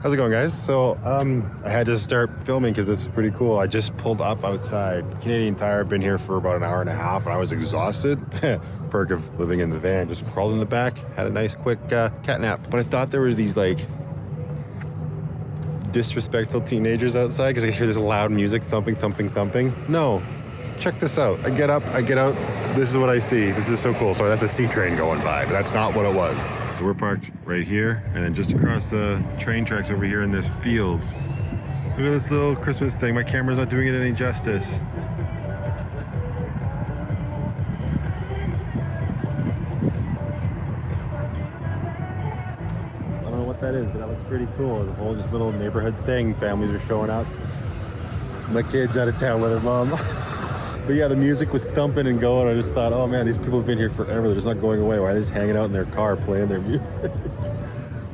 How's it going, guys? So I had to start filming because this is pretty cool. I just pulled up outside Canadian Tire. Been here for about an hour and a half and I was exhausted. Perk of living in the van. Just crawled in the back, had a nice quick cat nap. But I thought there were these like disrespectful teenagers outside because I hear this loud music, thumping, thumping, thumping. No, check this out. I get up, I get out. This is what I see. This is so cool. Sorry, that's a sea train going by, but that's not what it was. So we're parked right here, and then just across the train tracks over here in this field. Look at this little Christmas thing. My camera's not doing it any justice. I don't know what that is, but that looks pretty cool. The whole just little neighborhood thing. Families are showing up. My kid's out of town with her mom. But yeah, the music was thumping and going. I just thought, oh man, these people have been here forever. They're just not going away. Why are they just hanging out in their car playing their music?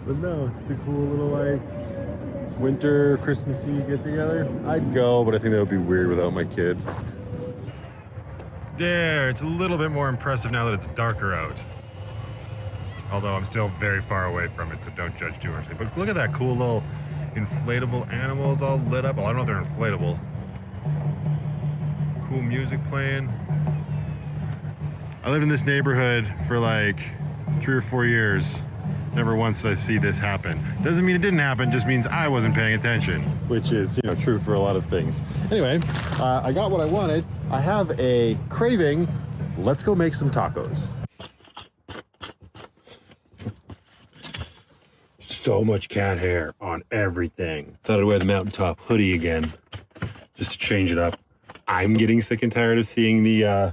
But no, just a cool little like winter Christmassy get together. I'd go, but I think that would be weird without my kid. There, it's a little bit more impressive now that it's darker out. Although I'm still very far away from it, so don't judge too harshly. But look at that cool little inflatable animals all lit up. Well, I don't know if they're inflatable. Cool music playing. I lived in this neighborhood for like 3 or 4 years. Never once did I see this happen. Doesn't mean it didn't happen, just means I wasn't paying attention, which is, you know, true for a lot of things. Anyway, I got what I wanted. I have a craving. Let's go make some tacos. So much cat hair on everything. Thought I'd wear the mountaintop hoodie again, just to change it up. I'm getting sick and tired of seeing the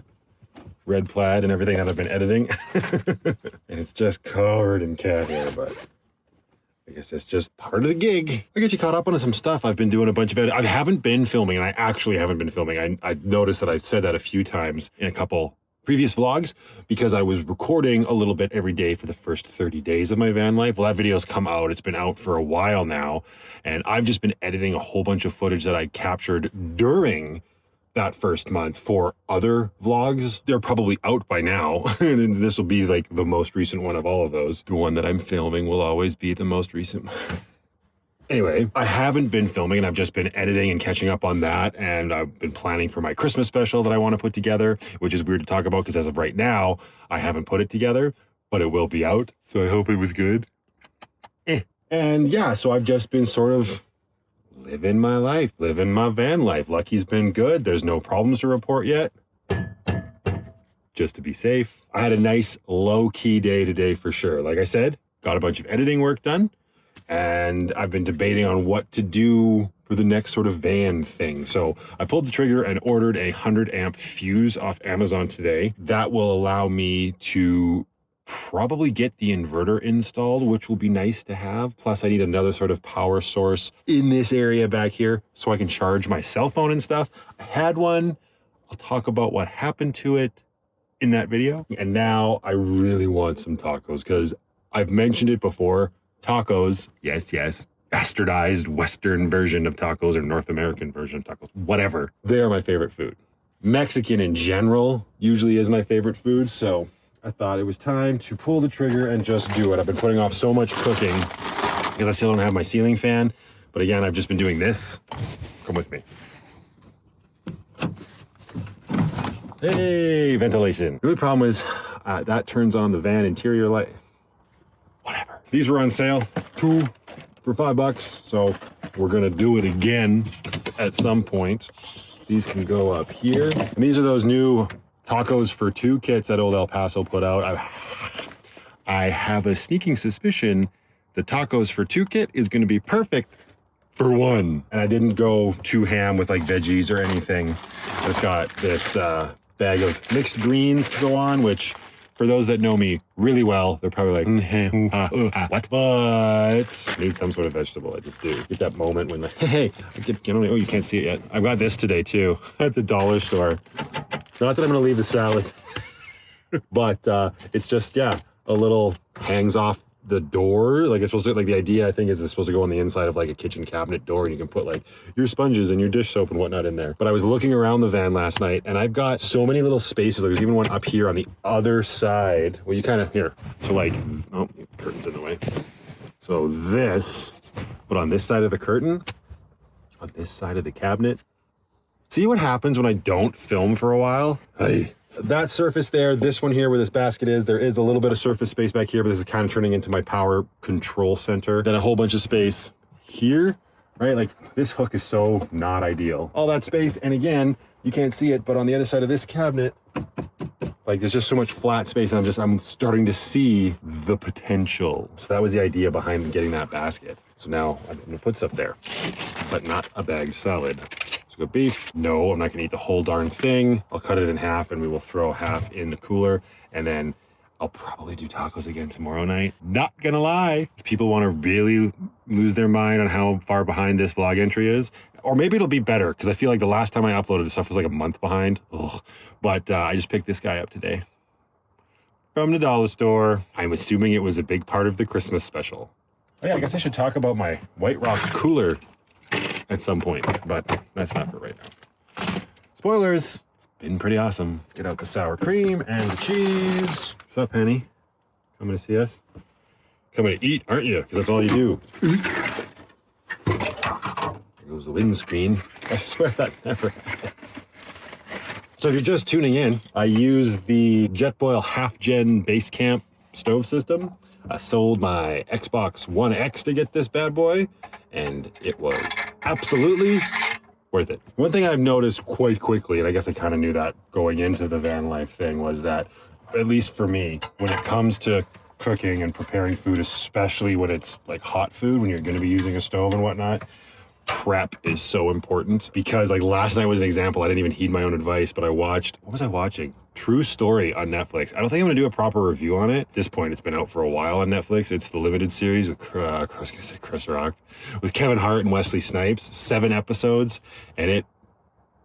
red plaid and everything that I've been editing. And it's just covered in cat hair, but I guess that's just part of the gig. I get you caught up on some stuff. I've been doing a bunch of I haven't been filming, and I actually haven't been filming. I noticed that I've said that a few times in a couple previous vlogs because I was recording a little bit every day for the first 30 days of my van life. Well, that video's come out. It's been out for a while now, and I've just been editing a whole bunch of footage that I captured during that first month for other vlogs. They're probably out by now, and this will be like the most recent one of all of those. The one that I'm filming will always be the most recent. Anyway, I haven't been filming, and I've just been editing and catching up on that, and I've been planning for my Christmas special that I want to put together, which is weird to talk about because as of right now, I haven't put it together, but it will be out, so I hope it was good. And yeah, so I've just been sort of living my life, living my van life. Lucky's been good. There's no problems to report yet. Just to be safe. I had a nice low-key day today for sure. Like I said, got a bunch of editing work done, and I've been debating on what to do for the next sort of van thing. So I pulled the trigger and ordered a 100 amp fuse off Amazon today. That will allow me to probably get the inverter installed, which will be nice to have. Plus I need another sort of power source in this area back here so I can charge my cell phone and stuff. I had one. I'll talk about what happened to it in that video. And now I really want some tacos because I've mentioned it before. Tacos, yes, bastardized Western version of tacos or North American version of tacos, whatever. They are my favorite food. Mexican in general usually is my favorite food, so I thought it was time to pull the trigger and just do it. I've been putting off so much cooking because I still don't have my ceiling fan. But again, I've just been doing this. Come with me. Hey, ventilation. The only problem is that turns on the van interior light. Whatever. These were on sale, 2 for $5. So we're gonna do it again at some point. These can go up here. And these are those new tacos for 2 kits that old El Paso put out. I have a sneaking suspicion the tacos for 2 kit is going to be perfect for 1. And I didn't go too ham with like veggies or anything. I just got this bag of mixed greens to go on, which for those that know me really well, they're probably like, what? But need some sort of vegetable. I just do. Get that moment when hey, oh, you can't see it yet. I've got this today too at the dollar store. Not that I'm gonna leave the salad, but it's just, yeah, a little hangs off the door. Like it's supposed to, like the idea I think is it's supposed to go on the inside of like a kitchen cabinet door and you can put like your sponges and your dish soap and whatnot in there. But I was looking around the van last night and I've got so many little spaces. Like there's even one up here on the other side. Well, you kind of, here. So like, oh, curtain's in the way. So this But on this side of the curtain, on this side of the cabinet, see what happens when I don't film for a while? Hey. That surface there, this one here where this basket is, there is a little bit of surface space back here, but this is kind of turning into my power control center. Then a whole bunch of space here, right? Like this hook is so not ideal. All that space, and again, you can't see it, but on the other side of this cabinet, like there's just so much flat space, and I'm starting to see the potential. So that was the idea behind getting that basket. So now I'm gonna put stuff there, but not a bagged salad. So go beef. No, I'm not gonna eat the whole darn thing. I'll cut it in half and we will throw half in the cooler, and then I'll probably do tacos again tomorrow night. Not gonna lie. If people wanna really lose their mind on how far behind this vlog entry is, or maybe it'll be better, because I feel like the last time I uploaded this stuff was like a month behind. Ugh. But I just picked this guy up today from the dollar store. I'm assuming it was a big part of the Christmas special. Oh yeah, I guess I should talk about my White Rock cooler at some point, but that's not for right now. Spoilers, it's been pretty awesome. Let's get out the sour cream and the cheese. What's up, Penny? Coming to see us? Coming to eat, aren't you? Because that's all you do. There goes the windscreen. I swear that never happens. So if you're just tuning in, I use the Jetboil half-gen base camp stove system. I sold my Xbox One X to get this bad boy, and it was absolutely worth it. One thing I've noticed quite quickly, and I guess I kind of knew that going into the Vanlife thing, was that, at least for me, when it comes to cooking and preparing food, especially when it's like hot food, when you're going to be using a stove and whatnot, prep is so important. Because like last night was an example, I didn't even heed my own advice, but I watched, what was I watching? True Story on Netflix. I don't think I'm gonna do a proper review on it. At this point, it's been out for a while on Netflix. It's the limited series with Chris Rock, with Kevin Hart and Wesley Snipes, 7 episodes, and it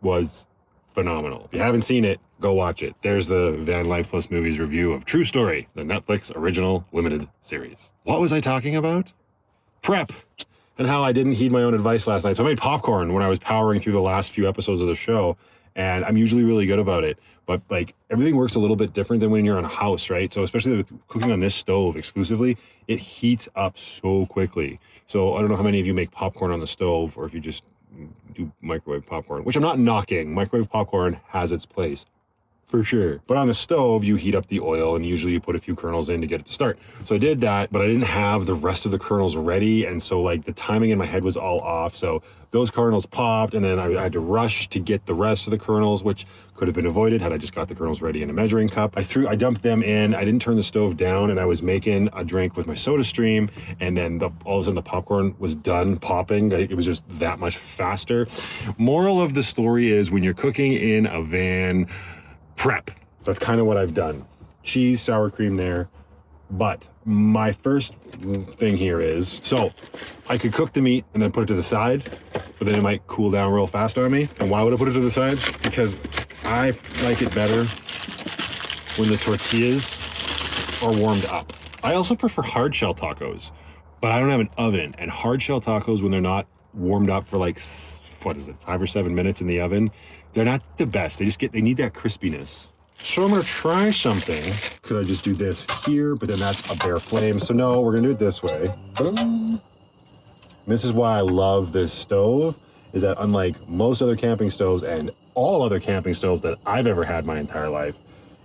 was phenomenal. If you haven't seen it, go watch it. There's the Vanlife Plus Movies review of True Story, the Netflix original limited series. What was I talking about? Prep. And how I didn't heed my own advice last night. So I made popcorn when I was powering through the last few episodes of the show, and I'm usually really good about it. But like everything works a little bit different than when you're in a house, right? So especially with cooking on this stove exclusively, it heats up so quickly. So I don't know how many of you make popcorn on the stove, or if you just do microwave popcorn, which I'm not knocking. Microwave popcorn has its place, for sure. But on the stove, you heat up the oil, and usually you put a few kernels in to get it to start. So I did that, but I didn't have the rest of the kernels ready, and so like the timing in my head was all off. So those kernels popped, and then I had to rush to get the rest of the kernels, which could have been avoided had I just got the kernels ready in a measuring cup. I dumped them in. I didn't turn the stove down, and I was making a drink with my soda stream, and then all of a sudden the popcorn was done popping. It was just that much faster. Moral of the story is, when you're cooking in a van, prep. That's kind of what I've done. Cheese, sour cream there. But my first thing here is, so I could cook the meat and then put it to the side, but then it might cool down real fast on me. And why would I put it to the side? Because I like it better when the tortillas are warmed up. I also prefer hard shell tacos, but I don't have an oven. And hard shell tacos, when they're not warmed up for like, 5 or 7 minutes in the oven, they're not the best. They need that crispiness. So I'm gonna try something. Could I just do this here? But then that's a bare flame. So no, we're gonna do it this way. This is why I love this stove, is that unlike most other camping stoves and all other camping stoves that I've ever had my entire life,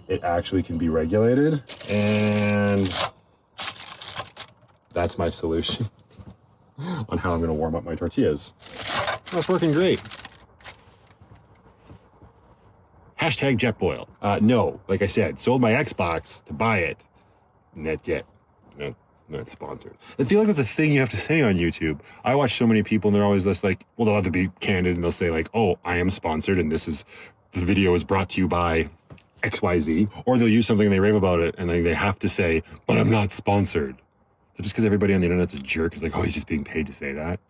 it actually can be regulated. And that's my solution on how I'm gonna warm up my tortillas. That's working great. Hashtag Jetboil. No, like I said, sold my Xbox to buy it, and that's it. No, not sponsored. I feel like that's a thing you have to say on YouTube. I watch so many people, and they're always just like, well, they'll have to be candid, and they'll say like, oh, I am sponsored, and the video is brought to you by XYZ. Or they'll use something and they rave about it, and then they have to say, but I'm not sponsored. So just because everybody on the internet's a jerk is like, oh, he's just being paid to say that.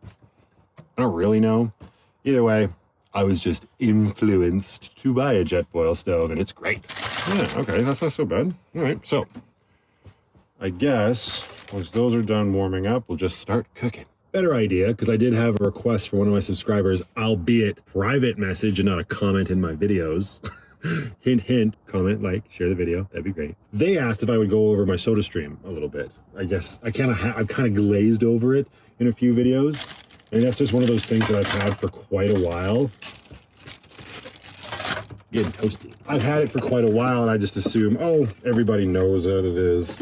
I don't really know. Either way, I was just influenced to buy a Jetboil stove, and it's great. Yeah, okay, that's not so bad. All right, so I guess once those are done warming up, we'll just start cooking. Better idea, because I did have a request for one of my subscribers, albeit private message and not a comment in my videos. Hint, hint, comment, like, share the video. That'd be great. They asked if I would go over my SodaStream a little bit. I guess I've kind of glazed over it in a few videos. And that's just one of those things that I've had for quite a while. Getting toasty. I've had it for quite a while and I just assume, oh, everybody knows what it is.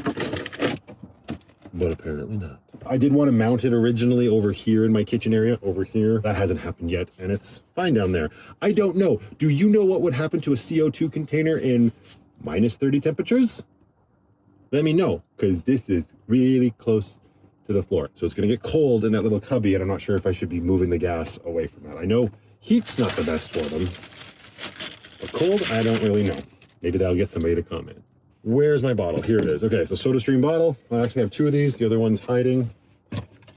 But apparently not. I did want to mount it originally over here in my kitchen area, over here. That hasn't happened yet, and it's fine down there. I don't know. Do you know what would happen to a CO2 container in minus 30 temperatures? Let me know, because this is really close to the floor. So it's going to get cold in that little cubby, and I'm not sure if I should be moving the gas away from that. I know heat's not the best for them, but cold, I don't really know. Maybe that'll get somebody to comment. Where's my bottle? Here it is. Okay, so SodaStream bottle. I actually have 2 of these. The other one's hiding.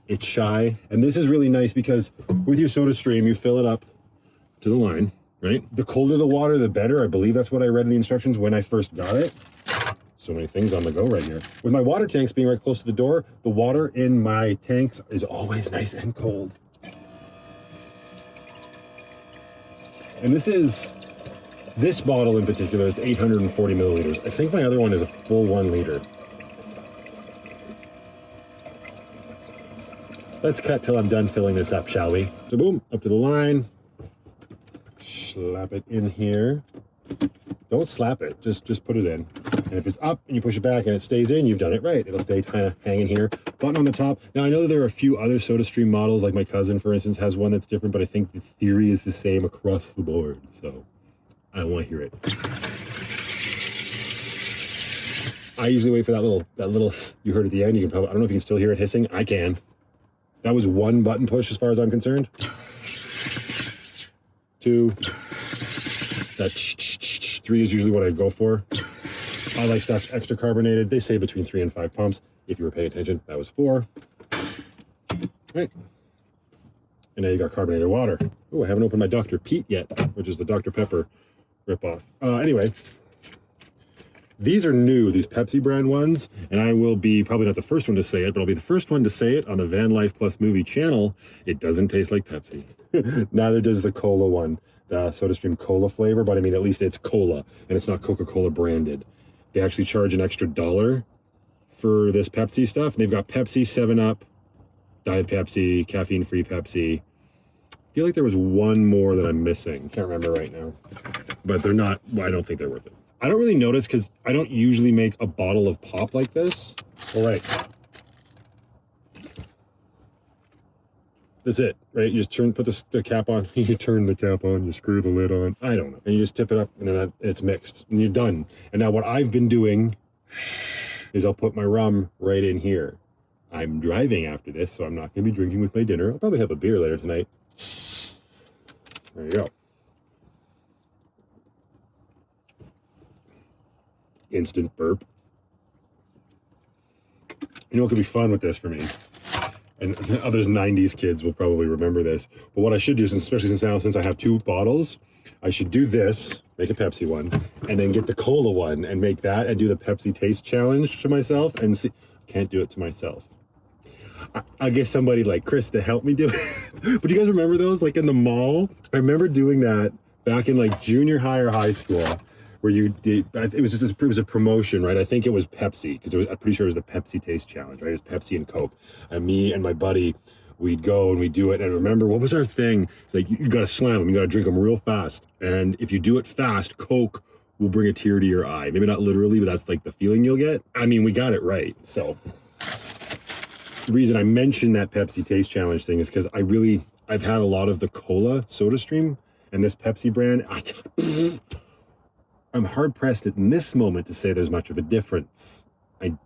It's shy. And this is really nice because with your SodaStream, you fill it up to the line, right? The colder the water, the better. I believe that's what I read in the instructions when I first got it. So many things on the go right here. With my water tanks being right close to the door, the water in my tanks is always nice and cold. And this bottle in particular is 840 milliliters. I think my other one is a full 1 liter. Let's cut till I'm done filling this up, shall we? So boom, up to the line. Slap it in here. Don't slap it, just put it in. And if it's up and you push it back and it stays in, you've done it right. It'll stay kind of hanging here. Button on the top. Now I know that there are a few other SodaStream models, like my cousin, for instance, has one that's different, but I think the theory is the same across the board. So I want to hear it. I usually wait for that little you heard at the end. You can probably, I don't know if you can still hear it hissing. I can. That was 1 button push as far as I'm concerned. 2. That 3 is usually what I go for. I like stuff extra carbonated. They say between 3 and 5 pumps. If you were paying attention, that was 4. Right. And now you got carbonated water. Oh, I haven't opened my Dr. Pete yet, which is the Dr. Pepper ripoff. Anyway, these are new, these Pepsi brand ones, and I will be probably not the first one to say it, but I'll be the first one to say it on the Vanlife Plus movie channel. It doesn't taste like Pepsi. Neither does the cola one, the SodaStream cola flavor, but I mean, at least it's cola, and it's not Coca-Cola branded. They actually charge an extra $1 for this Pepsi stuff. They've got Pepsi, 7-Up, Diet Pepsi, caffeine-free Pepsi. I feel like there was one more that I'm missing. Can't remember right now. But they're not, well, I don't think they're worth it. I don't really notice because I don't usually make a bottle of pop like this. All right. That's it, right? You just put the cap on. You turn the cap on, you screw the lid on. I don't know. And you just tip it up and then it's mixed and you're done. And now what I've been doing is I'll put my rum right in here. I'm driving after this, so I'm not going to be drinking with my dinner. I'll probably have a beer later tonight. There you go. Instant burp. You know what could be fun with this for me? And others 90s kids will probably remember this. But what I should do, especially since I have 2 bottles, I should do this, make a Pepsi one, and then get the cola one and make that and do the Pepsi taste challenge to myself and see. Can't do it to myself. I get somebody like Chris to help me do it. But do you guys remember those? Like in the mall? I remember doing that back in like junior high or high school. Where you did, it was a promotion, right? I think it was Pepsi, because I'm pretty sure it was the Pepsi Taste Challenge, right? It was Pepsi and Coke. And me and my buddy, we'd go and we'd do it. And remember, what was our thing? It's like, you got to slam them, you got to drink them real fast. And if you do it fast, Coke will bring a tear to your eye. Maybe not literally, but that's like the feeling you'll get. I mean, we got it right. So the reason I mentioned that Pepsi Taste Challenge thing is because I've had a lot of the cola SodaStream and this Pepsi brand. I'm hard-pressed in this moment to say there's much of a difference. I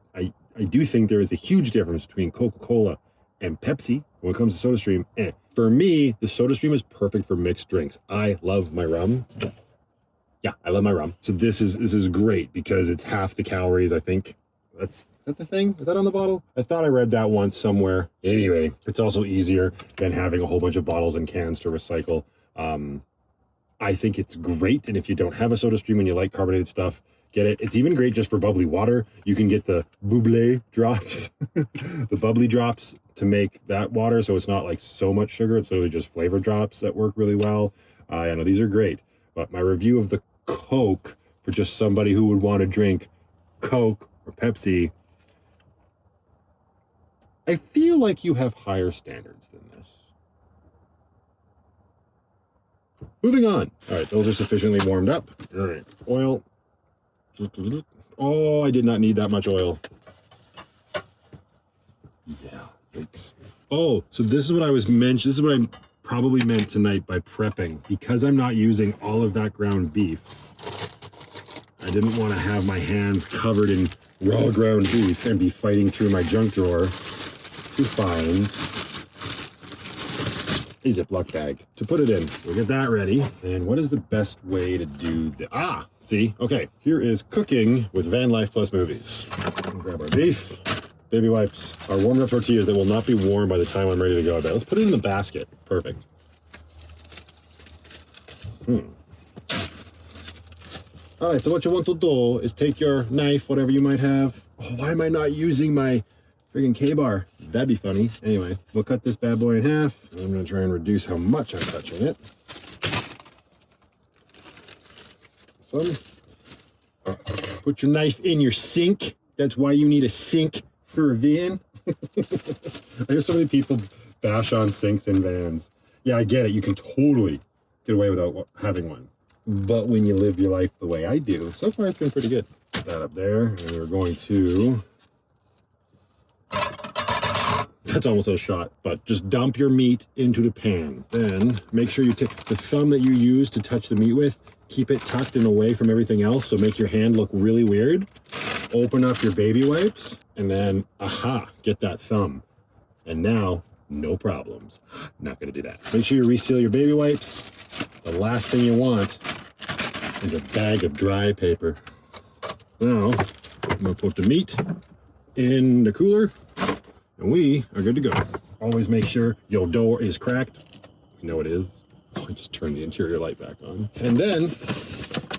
do think there is a huge difference between Coca-Cola and Pepsi when it comes to SodaStream. For me, the SodaStream is perfect for mixed drinks. I love my rum. Yeah, I love my rum. So this is great because it's half the calories, I think. Is that the thing? Is that on the bottle? I thought I read that once somewhere. Anyway, it's also easier than having a whole bunch of bottles and cans to recycle. I think it's great, and if you don't have a SodaStream and you like carbonated stuff, get it. It's even great just for bubbly water. You can get the bubbly drops, the bubbly drops to make that water, so it's not like so much sugar. It's literally just flavor drops that work really well. I know these are great, but my review of the Coke for just somebody who would want to drink Coke or Pepsi, I feel like you have higher standards than this. Moving on. All right, those are sufficiently warmed up. All right, oil. Oh, I did not need that much oil. Yeah, yikes. Oh, so this is what I was mentioning. This is what I probably meant tonight by prepping. Because I'm not using all of that ground beef, I didn't want to have my hands covered in raw ground beef and be fighting through my junk drawer to find a Ziploc bag to put it in. We'll get that ready. And what is the best way to do the... see? Okay, here is cooking with Vanlife plus movies. We'll grab our beef. Baby wipes. Our warmed up tortillas that will not be warm by the time I'm ready to go. Let's put it in the basket. Perfect. All right, so what you want to do is take your knife, whatever you might have. Oh, why am I not using my friggin' K-bar? That'd be funny. Anyway, we'll cut this bad boy in half. And I'm gonna try and reduce how much I'm touching it. Some. Put your knife in your sink. That's why you need a sink for a van. I hear so many people bash on sinks in vans. Yeah, I get it. You can totally get away without having one. But when you live your life the way I do, so far it's been pretty good. Put that up there, and we're going to... That's almost a shot, but just dump your meat into the pan. Then make sure you take the thumb that you use to touch the meat with, keep it tucked and away from everything else, so make your hand look really weird. Open up your baby wipes, and then, get that thumb. And now, no problems. Not gonna do that. Make sure you reseal your baby wipes. The last thing you want is a bag of dry paper. Now, I'm gonna put the meat in the cooler, and we are good to go. Always make sure your door is cracked. You know it is. I just turned the interior light back on. And then,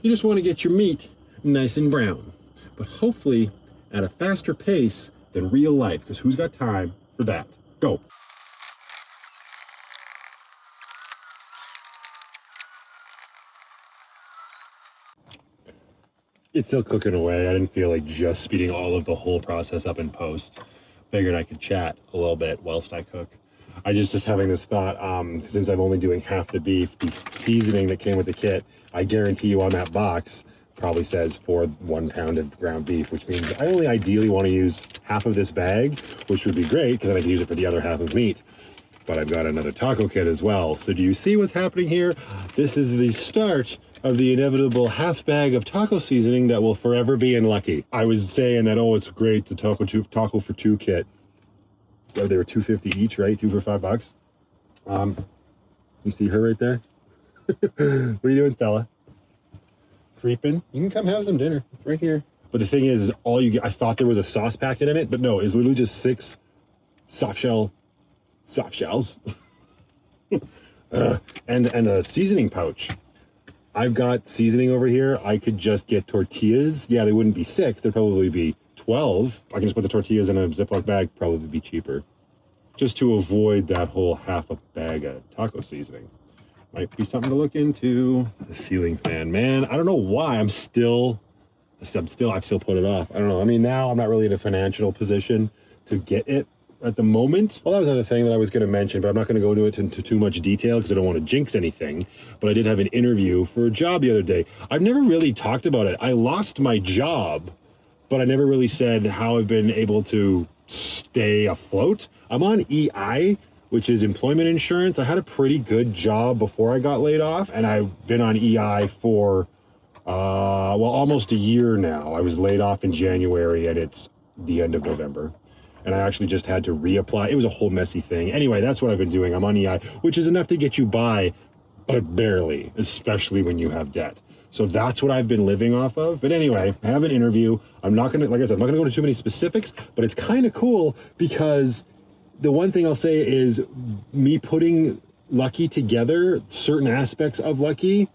you just wanna get your meat nice and brown, but hopefully at a faster pace than real life, because who's got time for that? Go. It's still cooking away. I didn't feel like just speeding all of the whole process up in post. Figured I could chat a little bit whilst I cook. I just having this thought, since I'm only doing half the beef, the seasoning that came with the kit, I guarantee you on that box probably says for 1 pound of ground beef, which means I only ideally want to use half of this bag, which would be great because then I can use it for the other half of meat. But I've got another taco kit as well. So do you see what's happening here? This is the start of the inevitable half bag of taco seasoning that will forever be in Lucky. I was saying that, oh, it's great, the taco for two kit. They were $2.50 each, right? 2 for $5. You see her right there? What are you doing, Stella? Creeping? You can come have some dinner. It's right here. But the thing is, all you get, I thought there was a sauce packet in it, but no, it's literally just 6 soft shells. And a seasoning pouch. I've got seasoning over here. I could just get tortillas. Yeah, they wouldn't be 6. They'd probably be 12. I can just put the tortillas in a Ziploc bag. Probably be cheaper. Just to avoid that whole half a bag of taco seasoning. Might be something to look into. The ceiling fan, man. I don't know why I've still put it off. I don't know. I mean, now I'm not really in a financial position to get it at the moment. Well, that was another thing that I was going to mention, but I'm not going to go into it into too much detail because I don't want to jinx anything. But I did have an interview for a job the other day. I've never really talked about it. I lost my job, but I never really said how I've been able to stay afloat. I'm on EI, which is employment insurance. I had a pretty good job before I got laid off, and I've been on EI for, almost a year now. I was laid off in January, and it's the end of November. And I actually just had to reapply. It was a whole messy thing. Anyway, that's what I've been doing. I'm on EI, which is enough to get you by, but barely, especially when you have debt. So that's what I've been living off of. But anyway, I have an interview. I'm not going to, like I said, I'm not going to go into too many specifics, but it's kind of cool because the one thing I'll say is me putting Lucky together, certain aspects of Lucky,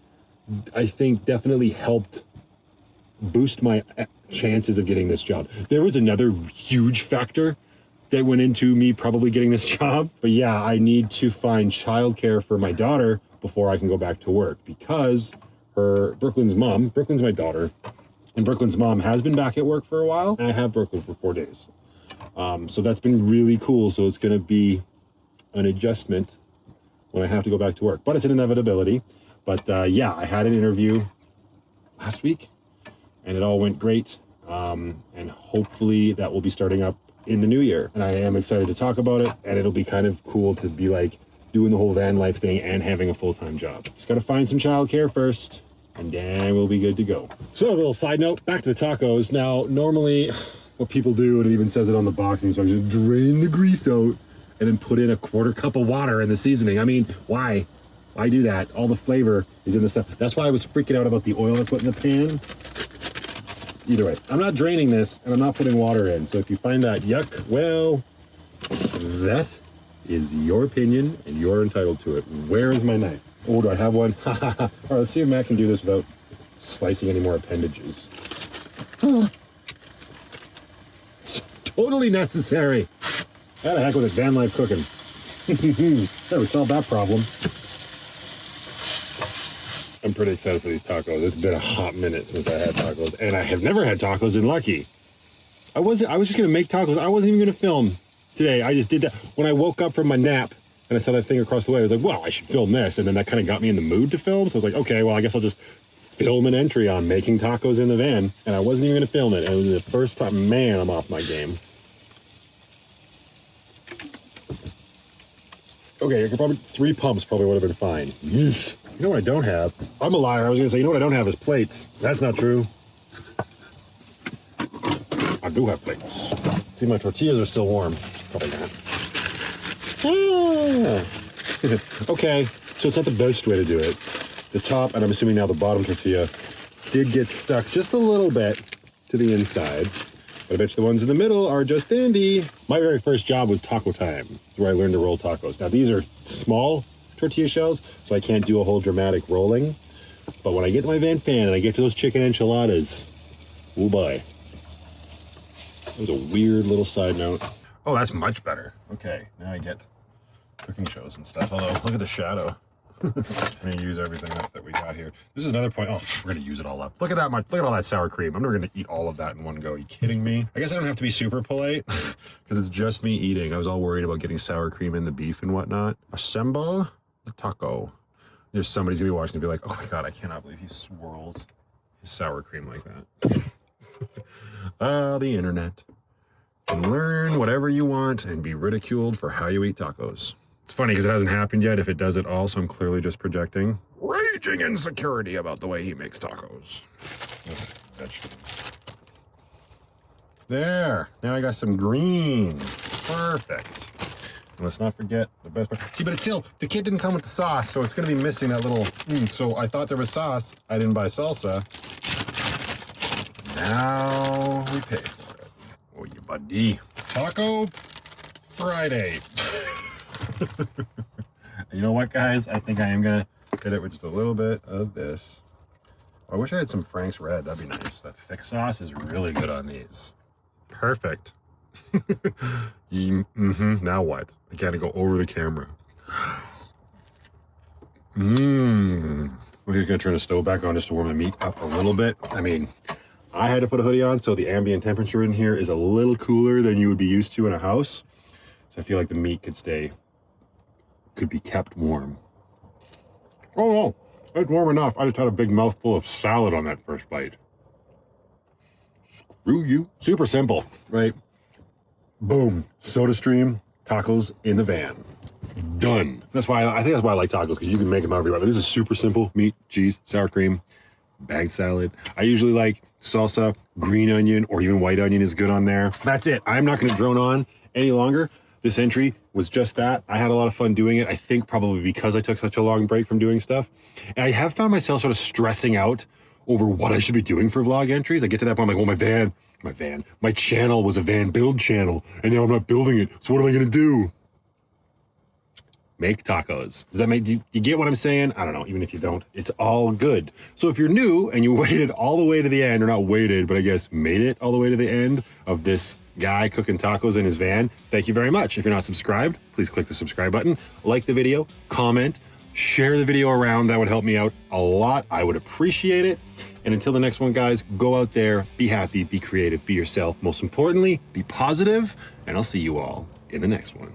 I think definitely helped boost my chances of getting this job. There was another huge factor that went into me probably getting this job. But yeah, I need to find childcare for my daughter before I can go back to work because Brooklyn's mom, Brooklyn's my daughter, and Brooklyn's mom has been back at work for a while, and I have Brooklyn for 4 days. So that's been really cool. So it's going to be an adjustment when I have to go back to work, but it's an inevitability. But yeah, I had an interview last week and it all went great. And hopefully that will be starting up in the new year. And I am excited to talk about it, and it'll be kind of cool to be like doing the whole van life thing and having a full-time job. Just got to find some childcare first, and then we'll be good to go. So as a little side note, back to the tacos. Now, normally what people do, and it even says it on the box instructions, drain the grease out and then put in a 1/4 cup of water in the seasoning. I mean, why? Why do that? All the flavor is in the stuff. That's why I was freaking out about the oil I put in the pan. Either way, I'm not draining this and I'm not putting water in. So if you find that yuck, well, that is your opinion and you're entitled to it. Where is my knife? Oh, do I have one? All right, let's see if Matt can do this without slicing any more appendages. Totally necessary. How the heck was it? Van life cooking. There, we solved that problem. I'm pretty excited for these tacos. It's been a hot minute since I had tacos, and I have never had tacos in Lucky. I was just gonna make tacos. I wasn't even gonna film today. I just did that when I woke up from my nap and I saw that thing across the way. I was like, well, I should film this, and then that kind of got me in the mood to film. So I was like, okay, well, I guess I'll just film an entry on making tacos in the van, and I wasn't even gonna film it. And it was the first time. Man, I'm off my game. Okay, I could probably 3 pumps probably would have been fine. Yeesh. You know what I don't have? I'm a liar. I was gonna say, you know what I don't have is plates. That's not true. I do have plates. See, my tortillas are still warm. Probably not. Ah. Okay, so it's not the best way to do it. The top, and I'm assuming now the bottom tortilla, did get stuck just a little bit to the inside. But I bet you the ones in the middle are just dandy. My very first job was Taco Time, where I learned to roll tacos. Now these are small tortilla shells, so I can't do a whole dramatic rolling. But when I get to my Van Fan and I get to those chicken enchiladas, oh boy. That was a weird little side note. Oh, that's much better. Okay, now I get cooking shows and stuff. Although, look at the shadow. I'm gonna use everything up that we got here. This is another point. Oh, we're gonna use it all up. Look at that much. Look at all that sour cream. I'm never gonna eat all of that in one go. Are you kidding me? I guess I don't have to be super polite because it's just me eating. I was all worried about getting sour cream in the beef and whatnot. Assemble the taco. There's somebody's gonna be watching and be like, oh my God, I cannot believe he swirls his sour cream like that. The internet. You can learn whatever you want and be ridiculed for how you eat tacos. It's funny because it hasn't happened yet. If it does at all, so I'm clearly just projecting raging insecurity about the way he makes tacos. Vegetables. There. Now I got some green. Perfect. And let's not forget the best part. See, but it's still, the kit didn't come with the sauce, so it's going to be missing that little, so I thought there was sauce. I didn't buy salsa. Now we pay for it. Oh, you buddy. Taco Friday. You know what, guys? I think I am gonna hit it with just a little bit of this. I wish I had some Frank's Red. That'd be nice. That thick sauce is really good on these. Perfect. Now what? I gotta go over the camera. We're gonna turn the stove back on just to warm the meat up a little bit. I mean, I had to put a hoodie on, so the ambient temperature in here is a little cooler than you would be used to in a house. So I feel like the meat could be kept warm. Oh no, it's warm enough. I just had a big mouthful of salad on that first bite. Screw you. Super simple, right? Boom, soda stream, tacos in the van. Done. That's why I think that's why I like tacos, because you can make them everywhere. This is super simple. Meat, cheese, sour cream, bagged salad. I usually like salsa, green onion, or even white onion is good on there. That's it. I'm not going to drone on any longer. This entry was just that. I had a lot of fun doing it. I think probably because I took such a long break from doing stuff. And I have found myself sort of stressing out over what I should be doing for vlog entries. I get to that point, I'm like, well, my channel was a van build channel, and now I'm not building it. So what am I going to do? Make tacos. Does that make, do you get what I'm saying? I don't know, even if you don't, it's all good. So if you're new and you waited all the way to the end, or not waited, but I guess made it all the way to the end of this guy cooking tacos in his van, thank you very much. If you're not subscribed, please click the subscribe button, like the video, comment, Share the video around. That would help me out a lot. I would appreciate it. And until the next one, guys, go out there, be happy, be creative, be yourself. Most importantly, be positive, and I'll see you all in the next one.